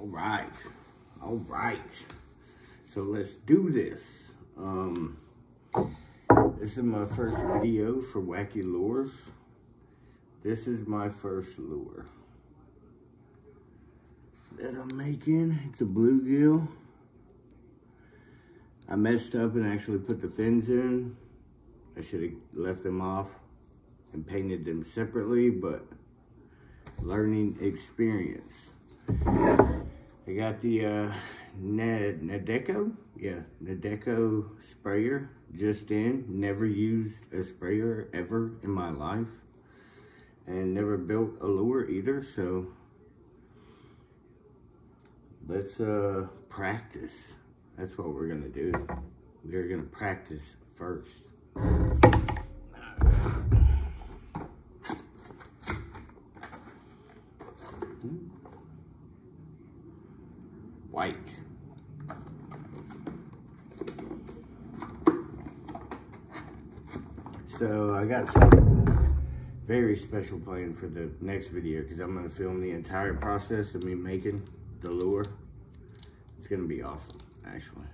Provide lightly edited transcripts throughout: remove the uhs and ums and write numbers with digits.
All right. So let's do this. This is my first video for Wacky Lures. This is my first lure that I'm making. It's a bluegill. I messed up and actually put the fins in. I should have left them off and painted them separately, but learning experience. I got the Nadeco sprayer just in. Never used a sprayer ever in my life, and never built a lure either. So let's practice. That's what we're gonna do. We're gonna practice first. White. So I got some very special plan for the next video, because I'm going to film the entire process of me making the lure. It's going to be awesome, actually.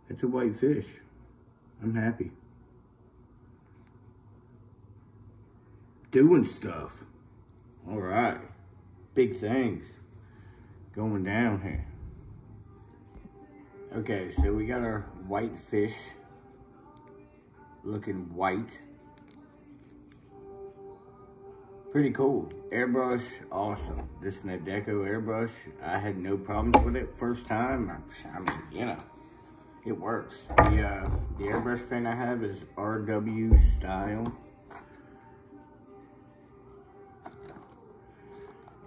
It's a white fish. I'm happy. Doing stuff. All right. Big things going down here. Okay, so we got our white fish looking white. Pretty cool. Airbrush, awesome. This Nadeco airbrush, I had no problems with it first time. I mean, you know, it works. The airbrush pen I have is RW style.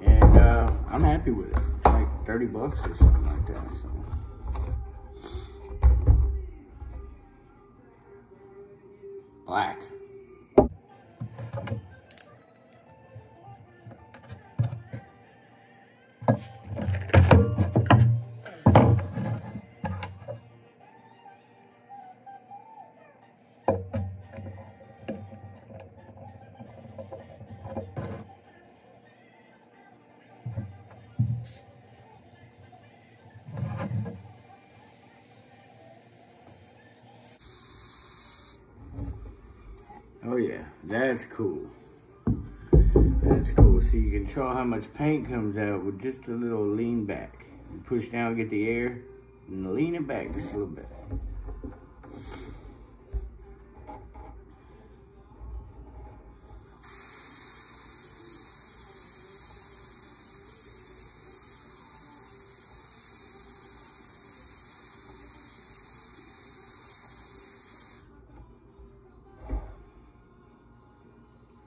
And I'm happy with it. It's like 30 bucks or something like that. So. Black. Oh yeah, that's cool. That's cool. So you can control how much paint comes out with just a little lean back. You push down, get the air, and lean it back just a little bit.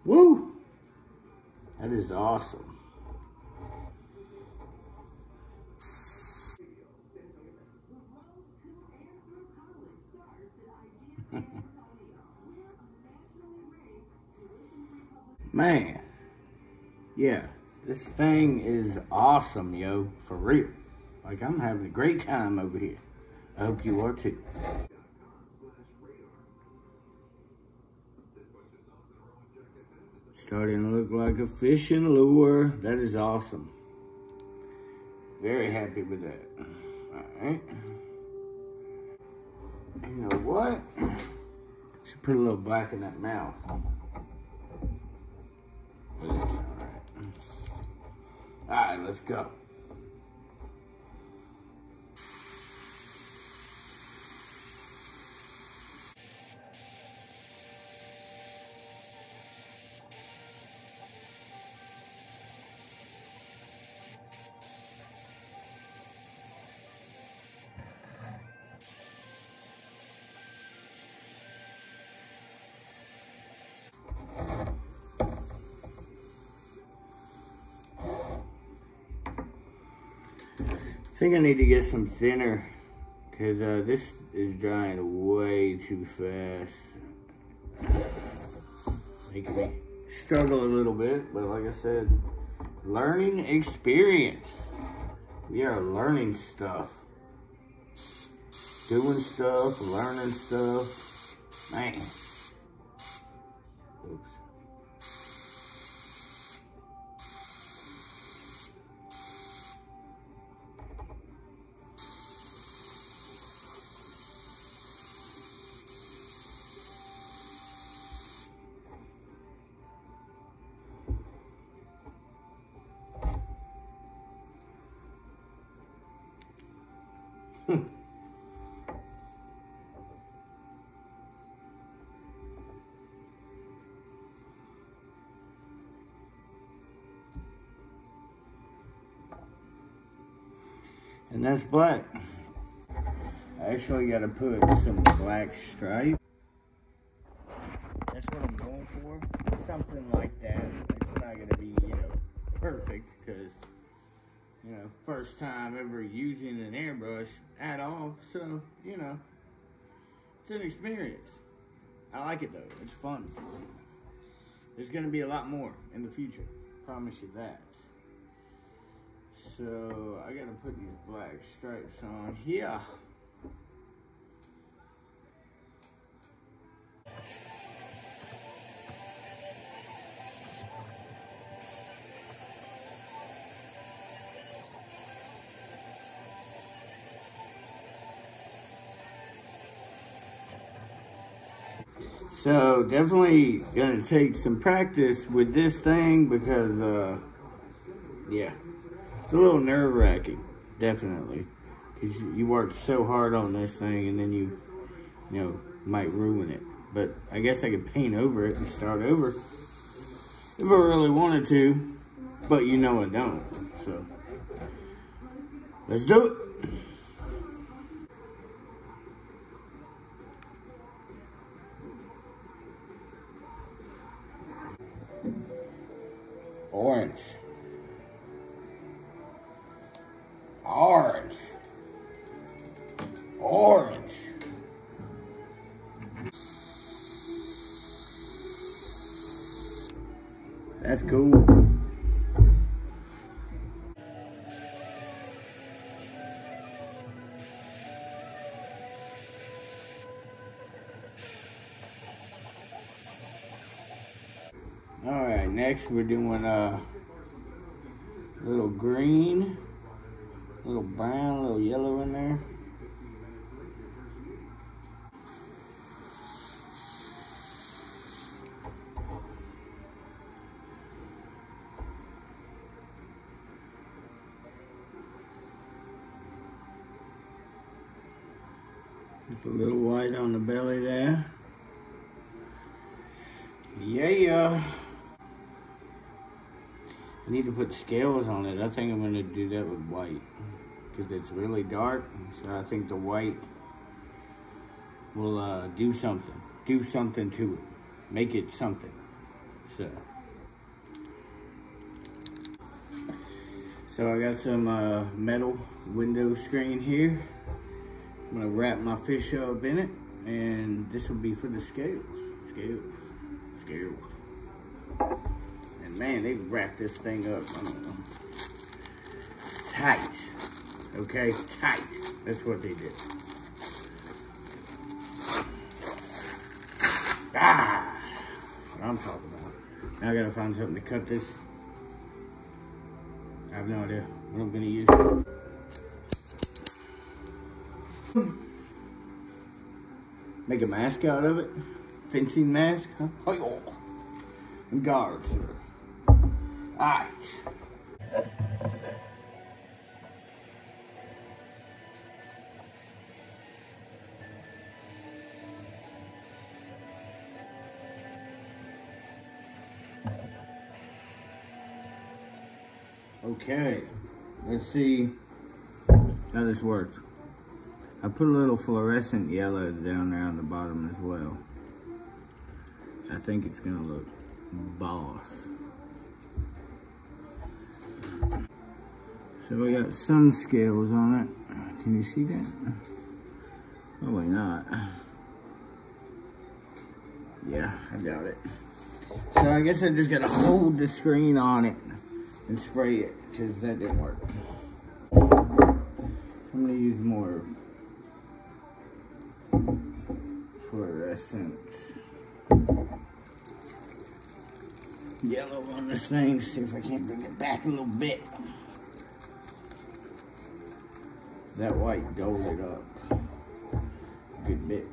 Woo! That is awesome. Man, yeah, this thing is awesome, yo, for real. Like, I'm having a great time over here. I hope you are too. Starting to look like a fishing lure. That is awesome. Very happy with that. All right. You know what? Should put a little black in that mouth. All right, let's go. I think I need to get some thinner, because this is drying way too fast. Making me struggle a little bit, but like I said, learning experience. we are learning stuff. Doing stuff, learning stuff. Man. Oops. And that's black. I actually got to put some black stripe. That's what I'm going for. Something like that. It's not going to be, perfect because, first time ever using an airbrush at all. So, it's an experience. I like it though. It's fun. There's going to be a lot more in the future. Promise you that. So I gotta put these black stripes on here. So definitely gonna take some practice with this thing because yeah. It's a little nerve-wracking, definitely, because you worked so hard on this thing and then you might ruin it. But I guess I could paint over it and start over if I really wanted to, but I don't. So let's do it. Orange. Orange. Orange. That's cool. All right, next we're doing a little green. A little brown, a little yellow in there. Just a little white on the belly there. Yeah. I need to put scales on it. I think I'm going to do that with white because it's really dark. So I think the white will do something. Do something to it. Make it something. So I got some metal window screen here. I'm going to wrap my fish up in it. And this will be for the scales. Scales. And man, they wrapped this thing up, I don't know. Tight. Okay, tight. That's what they did. Ah! That's what I'm talking about. Now I gotta find something to cut this. I have no idea what I'm gonna use. Make a mask out of it. Fencing mask, huh? Oh, and guards, sir. Alright. Okay, let's see how this works. I put a little fluorescent yellow down there on the bottom as well. I think it's gonna look boss. So we got sun scales on it. Can you see that? Probably not. Yeah, I doubt it. So I guess I just gotta hold the screen on it and spray it, because that didn't work. I'm gonna use more fluorescent yellow on this thing. See if I can't bring it back a little bit. That white dulled it up a good bit.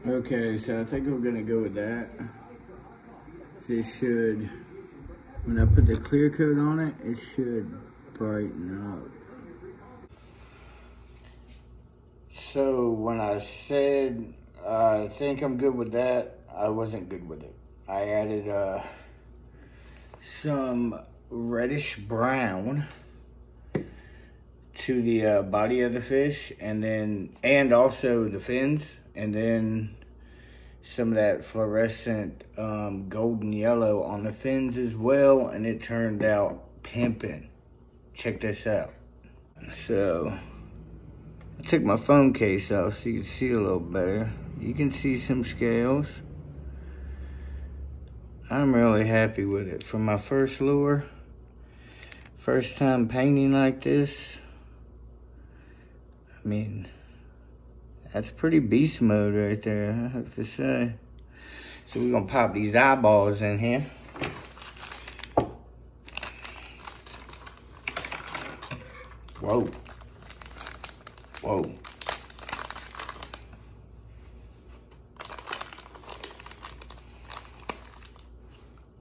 Okay, so I think we're gonna go with that. This should, when I put the clear coat on it, it should brighten up. So when I said I think I'm good with that, I wasn't good with it. I added some reddish brown to the body of the fish, and also the fins, and then some of that fluorescent golden yellow on the fins as well, and it turned out pimping. Check this out. So I took my phone case off so you can see a little better. You can see some scales. I'm really happy with it. For my first lure, first time painting like this, I mean, that's pretty beast mode right there, I have to say. So we're gonna pop these eyeballs in here. Whoa. Whoa.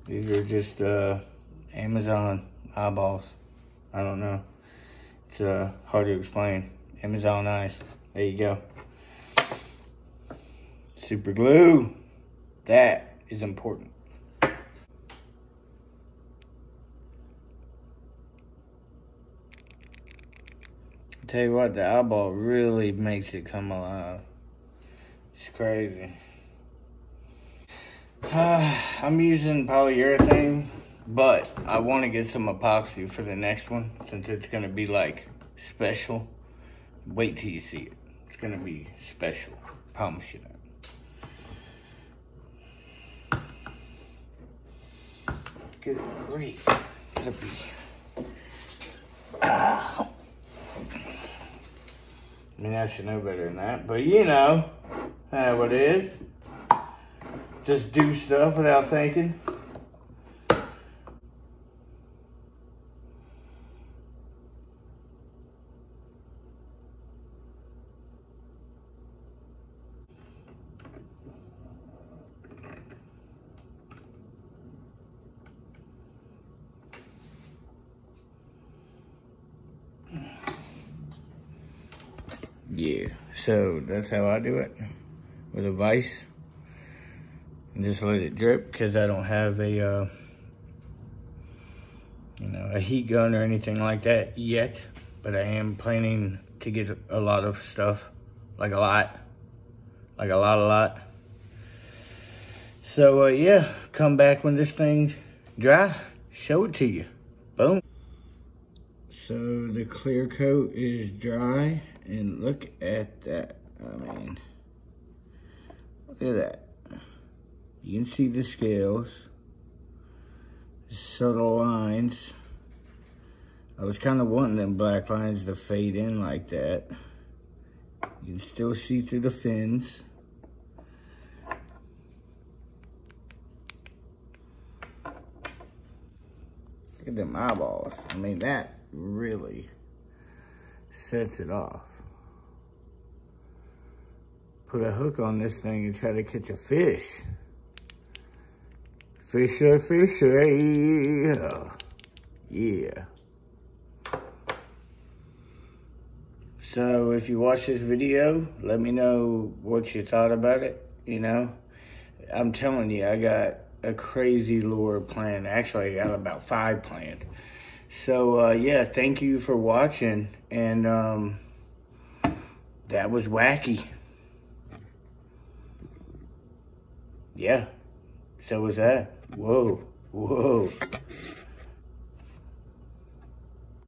These are just Amazon eyeballs. I don't know. It's hard to explain. Amazon eyes. There you go. Super glue. That is important. Tell you what, the eyeball really makes it come alive. It's crazy. I'm using polyurethane, but I want to get some epoxy for the next one, since it's going to be like special. Wait till you see it. It's going to be special. Promise you that. Good grief. Gotta be. I mean, I should know better than that, but you know how it is. Just do stuff without thinking. Yeah, so that's how I do it, with a vise. And just let it drip, because I don't have a, you know, a heat gun or anything like that yet. But I am planning to get a lot of stuff, like a lot. So yeah, come back when this thing's dry, show it to you. Boom. So the clear coat is dry, and look at that. I mean, look at that. You can see the scales, subtle lines. I was kind of wanting them black lines to fade in like that. You can still see through the fins. Look at them eyeballs. I mean, that really sets it off. Put a hook on this thing and try to catch a fish. Fisher, fisher, yeah. So if you watch this video, let me know what you thought about it, you know. I'm telling you, I got a crazy lure planned. Actually, I got about 5 planned. So yeah, thank you for watching, and that was wacky. Yeah, so was that. Whoa, whoa.